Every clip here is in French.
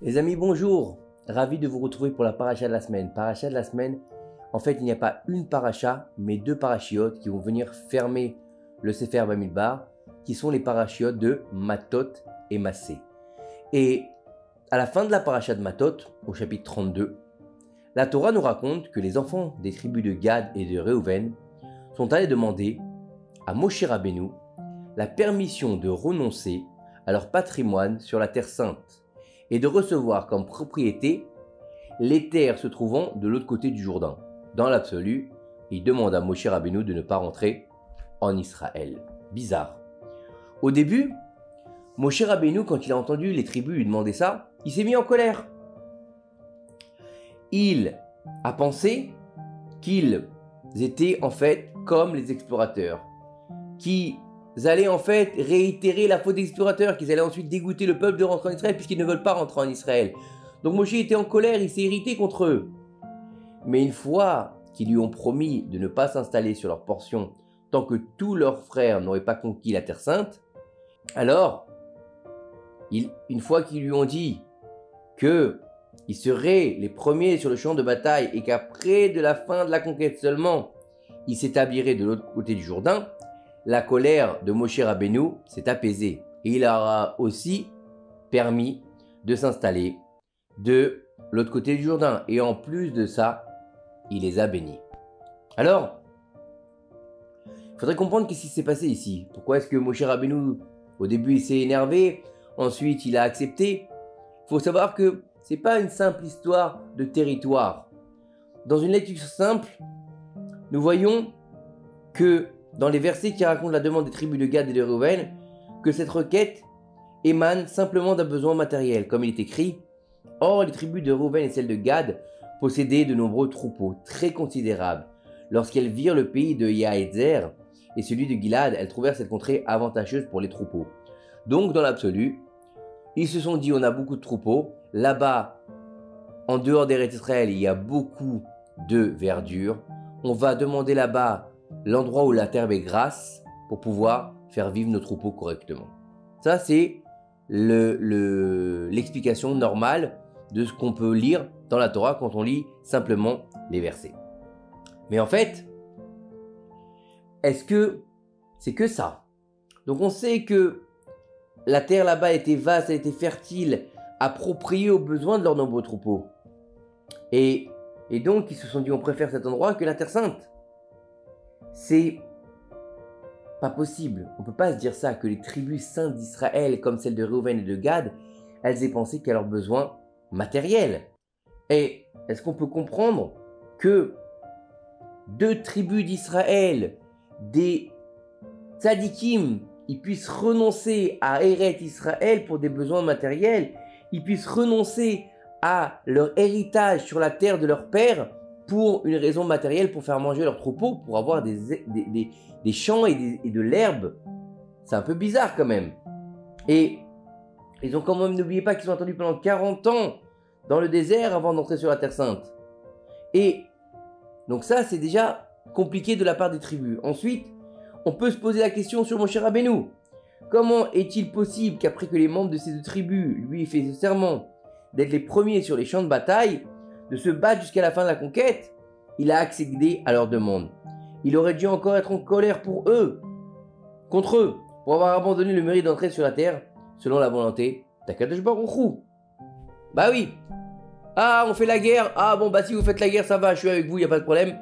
Les amis, bonjour. Ravi de vous retrouver pour la paracha de la semaine. Paracha de la semaine, en fait, il n'y a pas une paracha, mais deux parachiotes qui vont venir fermer le Sefer Bamidbar, qui sont les parachiotes de Matot et Massé. Et à la fin de la paracha de Matot, au chapitre 32, la Torah nous raconte que les enfants des tribus de Gad et de Réhouven sont allés demander à Moshe Rabbeinu la permission de renoncer à leur patrimoine sur la terre sainte et de recevoir comme propriété les terres se trouvant de l'autre côté du Jourdain. Dans l'absolu, il demande à Moshe Rabbeinu de ne pas rentrer en Israël. Bizarre. Au début, Moshe Rabbeinu, quand il a entendu les tribus lui demander ça, il s'est mis en colère. Il a pensé qu'ils étaient en fait comme les explorateurs, qui allaient en fait réitérer la faute des explorateurs, qu'ils allaient ensuite dégoûter le peuple de rentrer en Israël puisqu'ils ne veulent pas rentrer en Israël. Donc Moshe était en colère, il s'est irrité contre eux. Mais une fois qu'ils lui ont promis de ne pas s'installer sur leur portion tant que tous leurs frères n'auraient pas conquis la Terre Sainte, alors, une fois qu'ils lui ont dit qu'ils seraient les premiers sur le champ de bataille et qu'après de la fin de la conquête seulement, ils s'établiraient de l'autre côté du Jourdain, la colère de Moshe Rabbeinu s'est apaisée et il leur a aussi permis de s'installer de l'autre côté du Jourdain. Et en plus de ça, il les a bénis. Alors, il faudrait comprendre qu'est-ce qui s'est passé ici. Pourquoi est-ce que Moshe Rabbeinu, au début, il s'est énervé, ensuite il a accepté. Il faut savoir que ce n'est pas une simple histoire de territoire. Dans une lecture simple, nous voyons que dans les versets qui racontent la demande des tribus de Gad et de Réhouven, que cette requête émane simplement d'un besoin matériel. Comme il est écrit, « Or, les tribus de Réhouven et celles de Gad possédaient de nombreux troupeaux très considérables. Lorsqu'elles virent le pays de Yaézer et celui de Gilad, elles trouvèrent cette contrée avantageuse pour les troupeaux. Donc, dans l'absolu, ils se sont dit, on a beaucoup de troupeaux. Là-bas, en dehors d'Eretz Israël, il y a beaucoup de verdure. On va demander là-bas l'endroit où la terre est grasse pour pouvoir faire vivre nos troupeaux correctement. » Ça, c'est l'explication normale de ce qu'on peut lire dans la Torah quand on lit simplement les versets. Mais en fait, est-ce que c'est que ça? Donc on sait que la terre là-bas était vaste, elle était fertile, appropriée aux besoins de leurs nombreux troupeaux. Et donc ils se sont dit, on préfère cet endroit que la terre sainte. C'est pas possible. On ne peut pas se dire ça, que les tribus saintes d'Israël, comme celles de Réhouven et de Gad, elles aient pensé qu'à leurs besoins matériels. Et est-ce qu'on peut comprendre que deux tribus d'Israël, des tzadikim, ils puissent renoncer à Eretz Israël pour des besoins matériels, ils puissent renoncer à leur héritage sur la terre de leur père pour une raison matérielle, pour faire manger leurs troupeaux, pour avoir des champs et de l'herbe? C'est un peu bizarre quand même. Et ils ont quand même, n'oubliez pas qu'ils ont attendu pendant 40 ans dans le désert avant d'entrer sur la Terre Sainte. Et donc ça, c'est déjà compliqué de la part des tribus. Ensuite, on peut se poser la question sur Moshe Rabbeinu. Comment est-il possible qu'après que les membres de ces deux tribus lui aient fait ce serment d'être les premiers sur les champs de bataille, de se battre jusqu'à la fin de la conquête, il a accédé à leur demande? Il aurait dû encore être en colère pour eux, contre eux, pour avoir abandonné le mérite d'entrer sur la terre selon la volonté d'Akadosh Baruch Hu. Bah oui. Ah, on fait la guerre. Ah bon, bah si vous faites la guerre, ça va, je suis avec vous, il n'y a pas de problème.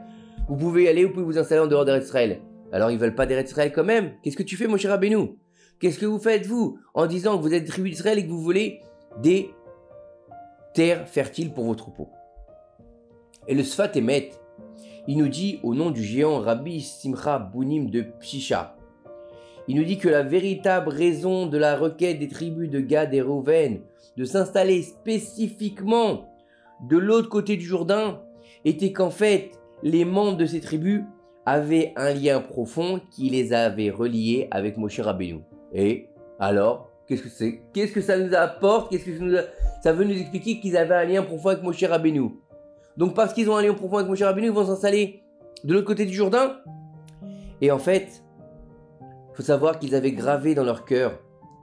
Vous pouvez y aller, vous pouvez vous installer en dehors d'Eretz Israël. Alors ils veulent pas d'Eretz Israël quand même. Qu'est-ce que tu fais, Moshe Rabbeinu? Qu'est-ce que vous faites, vous, en disant que vous êtes tribu d'Israël et que vous voulez des terres fertiles pour vos troupeaux? Et le Sfat Emet, il nous dit au nom du géant Rabbi Simcha Bounim de Pshisha, il nous dit que la véritable raison de la requête des tribus de Gad et Réhouven de s'installer spécifiquement de l'autre côté du Jourdain était qu'en fait, les membres de ces tribus avaient un lien profond qui les avait reliés avec Moshe Rabbeinu. Et alors, qu'est-ce que c'est? Qu'est-ce que ça nous apporte? Ça veut nous expliquer qu'ils avaient un lien profond avec Moshe Rabbeinu. Donc parce qu'ils ont un lien profond avec Moshe Rabbeinu, ils vont s'installer de l'autre côté du Jourdain. Et en fait, il faut savoir qu'ils avaient gravé dans leur cœur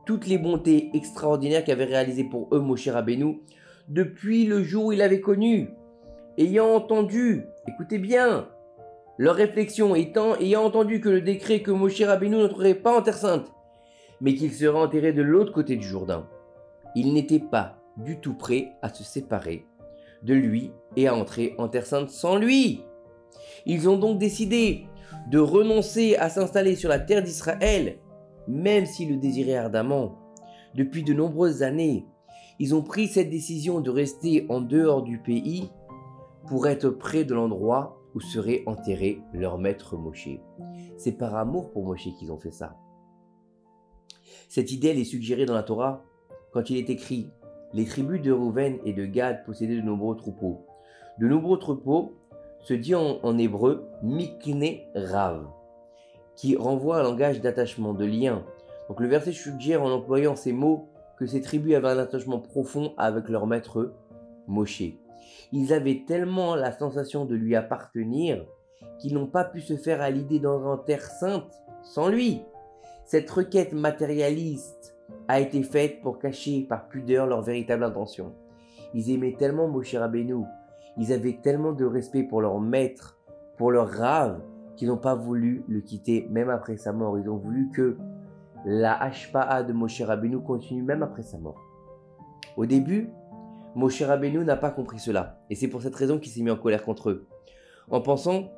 toutes les bontés extraordinaires qu'avait réalisées pour eux Moshe Rabbeinu depuis le jour où il avait connu, ayant entendu, écoutez bien, leur réflexion ayant entendu que le décret que Moshe Rabbeinu n'entrerait pas en Terre Sainte, mais qu'il serait enterré de l'autre côté du Jourdain, ils n'étaient pas du tout prêts à se séparer de lui et à entrer en Terre Sainte sans lui. Ils ont donc décidé de renoncer à s'installer sur la terre d'Israël, même s'ils le désiraient ardemment. Depuis de nombreuses années, ils ont pris cette décision de rester en dehors du pays pour être près de l'endroit où serait enterré leur maître Moshe. C'est par amour pour Moshe qu'ils ont fait ça. Cette idée elle est suggérée dans la Torah quand il est écrit « Les tribus de Reuven et de Gad possédaient de nombreux troupeaux ». De nombreux troupeaux se dit en hébreu « Mikne Rav », qui renvoie à un langage d'attachement, de lien. Donc le verset suggère en employant ces mots que ces tribus avaient un attachement profond avec leur maître Moshe. Ils avaient tellement la sensation de lui appartenir qu'ils n'ont pas pu se faire à l'idée d'entrer en terre sainte sans lui. Cette requête matérialiste a été faite pour cacher par pudeur leur véritable intention. Ils aimaient tellement Moshe Rabbeinu, ils avaient tellement de respect pour leur maître, pour leur Rav, qu'ils n'ont pas voulu le quitter même après sa mort. Ils ont voulu que la Hashpa'a de Moshe Rabbeinu continue même après sa mort. Au début, Moshe Rabbeinu n'a pas compris cela, et c'est pour cette raison qu'il s'est mis en colère contre eux, en pensant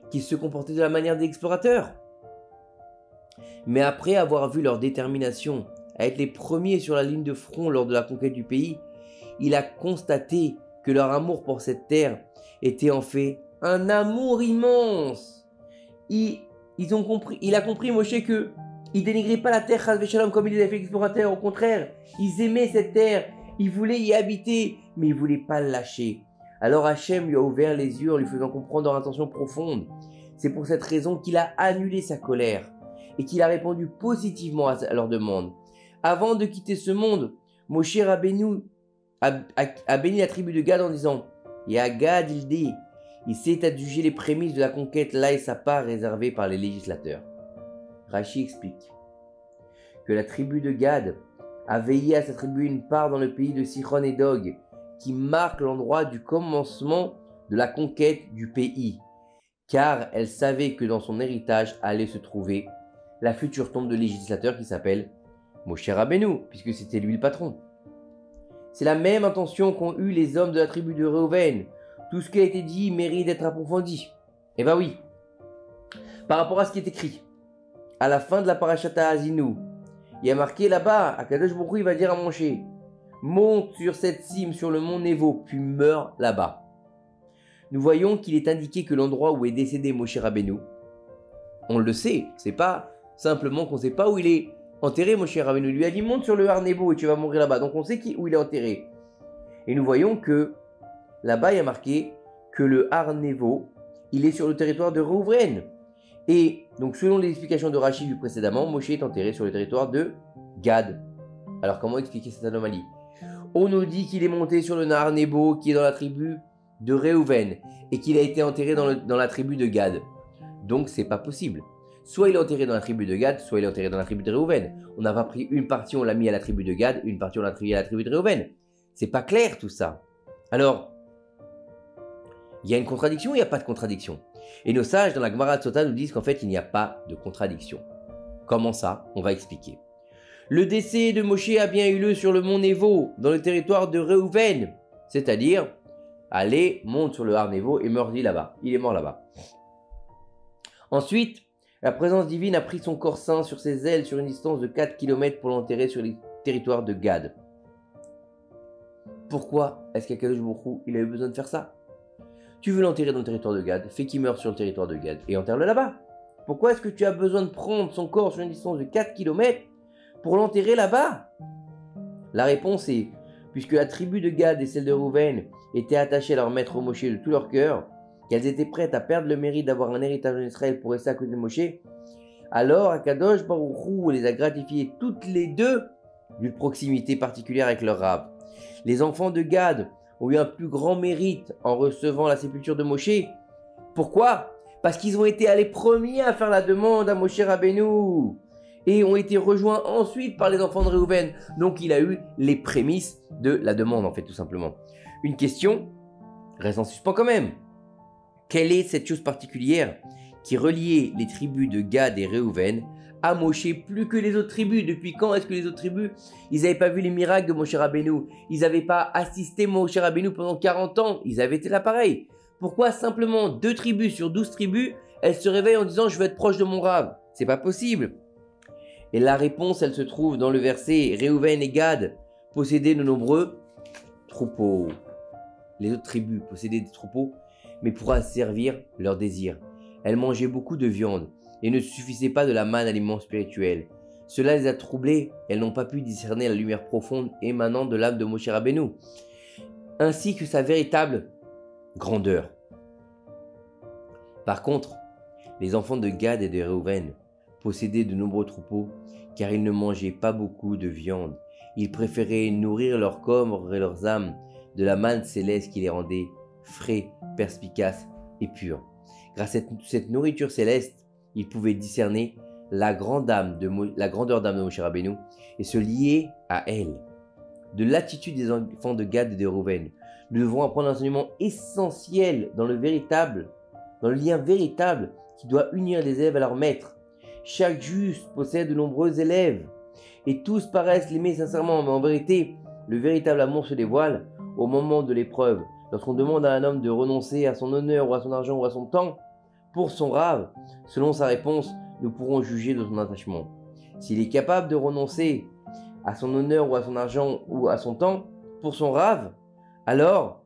qu'ils se comportaient de la manière des explorateurs. Mais après avoir vu leur détermination à être les premiers sur la ligne de front lors de la conquête du pays, il a constaté que leur amour pour cette terre était en fait un amour immense. Il a compris, Moshe, que ils dénigraient pas la terre Chas Veshalom comme ils avaient fait l'explorateur. Au contraire, ils aimaient cette terre, ils voulaient y habiter, mais ils voulaient pas le lâcher. Alors Hachem lui a ouvert les yeux en lui faisant comprendre leur intention profonde. C'est pour cette raison qu'il a annulé sa colère et qu'il a répondu positivement à leur demande. Avant de quitter ce monde, Moshe Rabbeinu a béni la tribu de Gad en disant « Et à Gad il dit, il s'est adjugé les prémices de la conquête là et sa part réservée par les législateurs. » Rashi explique que la tribu de Gad a veillé à s'attribuer une part dans le pays de Sichon et d'Og, qui marque l'endroit du commencement de la conquête du pays, car elle savait que dans son héritage allait se trouver la future tombe de législateur qui s'appelle Moshe Rabbeinu, puisque c'était lui le patron. C'est la même intention qu'ont eu les hommes de la tribu de Reuven. Tout ce qui a été dit mérite d'être approfondi. Eh ben oui. Par rapport à ce qui est écrit, à la fin de la parashata Azinu, il y a marqué là-bas, Akadosh Baruch Hu, il va dire à Moshe, monte sur cette cime, sur le mont Nebo, puis meurs là-bas. Nous voyons qu'il est indiqué que l'endroit où est décédé Moshe Rabbeinu, on le sait, c'est pas simplement qu'on ne sait pas où il est enterré. Moshe Rabbeinu lui a dit monte sur le Har Nebo et tu vas mourir là-bas. Donc on sait où il est enterré. Et nous voyons que là-bas il y a marqué que le Har Nebo, il est sur le territoire de Reuven. Et donc selon l'explication de Rashi vu précédemment, Moshe est enterré sur le territoire de Gad. Alors comment expliquer cette anomalie? On nous dit qu'il est monté sur le Har Nebo qui est dans la tribu de Reuven et qu'il a été enterré dans la tribu de Gad. Donc c'est pas possible. Soit il est enterré dans la tribu de Gad, soit il est enterré dans la tribu de Reuven. On n'a pas pris une partie, on l'a mis à la tribu de Gad, une partie on l'a mis à la tribu de Reuven. C'est pas clair tout ça. Alors, il y a une contradiction ou il n'y a pas de contradiction? Et nos sages dans la Gemara de Sota nous disent qu'en fait il n'y a pas de contradiction. Comment ça? On va expliquer. Le décès de Moshe a bien eu lieu sur le mont Nebo, dans le territoire de Reuven. C'est-à-dire, allez, monte sur le Har Nebo et meurt là-bas. Il est mort là-bas. Ensuite, la présence divine a pris son corps saint sur ses ailes sur une distance de 4 km pour l'enterrer sur les territoires de Gad. Pourquoi est-ce qu'Akadosh Baruch Hu, il a eu besoin de faire ça? Tu veux l'enterrer dans le territoire de Gad, fais qu'il meure sur le territoire de Gad et enterre-le là-bas. Pourquoi est-ce que tu as besoin de prendre son corps sur une distance de 4 km pour l'enterrer là-bas? La réponse est, puisque la tribu de Gad et celle de Reuven étaient attachées à leur maître Moshe de tout leur cœur, qu'elles étaient prêtes à perdre le mérite d'avoir un héritage en Israël pour rester à côté de Moshe, alors Akadosh Baruch Hu les a gratifiées toutes les deux d'une proximité particulière avec leur Rav. Les enfants de Gad ont eu un plus grand mérite en recevant la sépulture de Moshe. Pourquoi? Parce qu'ils ont été les premiers à faire la demande à Moshe Rabbeinu. et ont été rejoints ensuite par les enfants de Réhouven. Donc il a eu les prémices de la demande en fait tout simplement. Une question reste en suspens quand même. Quelle est cette chose particulière qui reliait les tribus de Gad et Réhouven à Moshe plus que les autres tribus? Depuis quand est-ce que les autres tribus, ils n'avaient pas vu les miracles de Moshe Rabbeinu? Ils n'avaient pas assisté Moshe Rabbeinu pendant 40 ans? Ils avaient été là pareil. Pourquoi simplement 2 tribus sur 12 tribus, elles se réveillent en disant « je veux être proche de mon Rav ». C'est pas possible. Et la réponse, elle se trouve dans le verset « Réhouven et Gad possédaient de nombreux troupeaux ». Les autres tribus possédaient des troupeaux, mais pour asservir leurs désirs. Elles mangeaient beaucoup de viande et ne suffisaient pas de la manne aliment spirituel. Cela les a troublées, elles n'ont pas pu discerner la lumière profonde émanant de l'âme de Moshe Rabbeinu, ainsi que sa véritable grandeur. Par contre, les enfants de Gad et de Réhouven possédaient de nombreux troupeaux, car ils ne mangeaient pas beaucoup de viande. Ils préféraient nourrir leur corps et leurs âmes de la manne céleste qui les rendait frais, perspicaces et purs. Grâce à cette nourriture céleste, ils pouvaient discerner la grandeur d'âme de Moshe Rabbeinu et se lier à elle. De l'attitude des enfants de Gad et de Réhouven, nous devons apprendre un enseignement essentiel dans le lien véritable qui doit unir les élèves à leur maître. Chaque juste possède de nombreux élèves et tous paraissent l'aimer sincèrement, mais en vérité, le véritable amour se dévoile au moment de l'épreuve. Lorsqu'on demande à un homme de renoncer à son honneur ou à son argent ou à son temps pour son Rav, selon sa réponse, nous pourrons juger de son attachement. S'il est capable de renoncer à son honneur ou à son argent ou à son temps pour son Rav, alors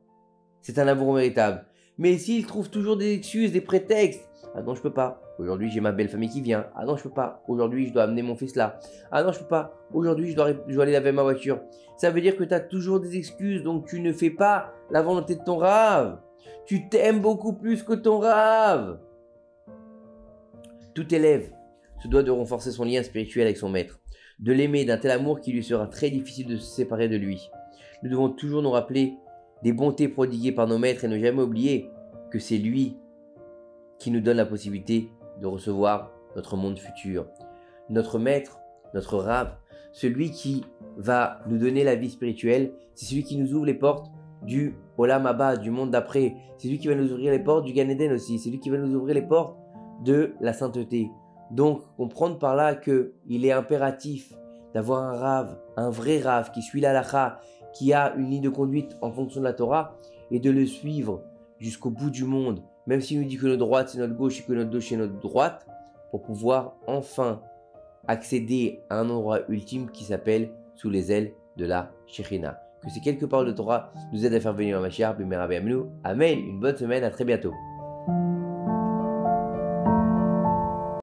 c'est un amour véritable. Mais s'il trouve toujours des excuses, des prétextes, ah non je peux pas, aujourd'hui j'ai ma belle famille qui vient, ah non je peux pas, aujourd'hui je dois amener mon fils là, ah non je peux pas, aujourd'hui je dois aller laver ma voiture, ça veut dire que tu as toujours des excuses, donc tu ne fais pas la volonté de ton Rav, tu t'aimes beaucoup plus que ton Rav. Tout élève se doit de renforcer son lien spirituel avec son maître, de l'aimer d'un tel amour qu'il lui sera très difficile de se séparer de lui. Nous devons toujours nous rappeler des bontés prodiguées par nos maîtres et ne jamais oublier que c'est lui qui nous donne la possibilité de recevoir notre monde futur. Notre maître, notre Rav, celui qui va nous donner la vie spirituelle, c'est celui qui nous ouvre les portes du Olam Haba, du monde d'après. C'est lui qui va nous ouvrir les portes du Gan Eden aussi. C'est lui qui va nous ouvrir les portes de la sainteté. Donc, comprendre par là qu'il est impératif d'avoir un Rav, un vrai Rav qui suit la halakha, qui a une ligne de conduite en fonction de la Torah et de le suivre jusqu'au bout du monde, même s'il nous dit que notre droite c'est notre gauche et que notre gauche c'est notre droite, pour pouvoir enfin accéder à un endroit ultime qui s'appelle sous les ailes de la Shekhinah. Que ces quelques paroles de Torah nous aident à faire venir un Mashiach, B'mera B'Yaminu. Amen. Une bonne semaine, à très bientôt.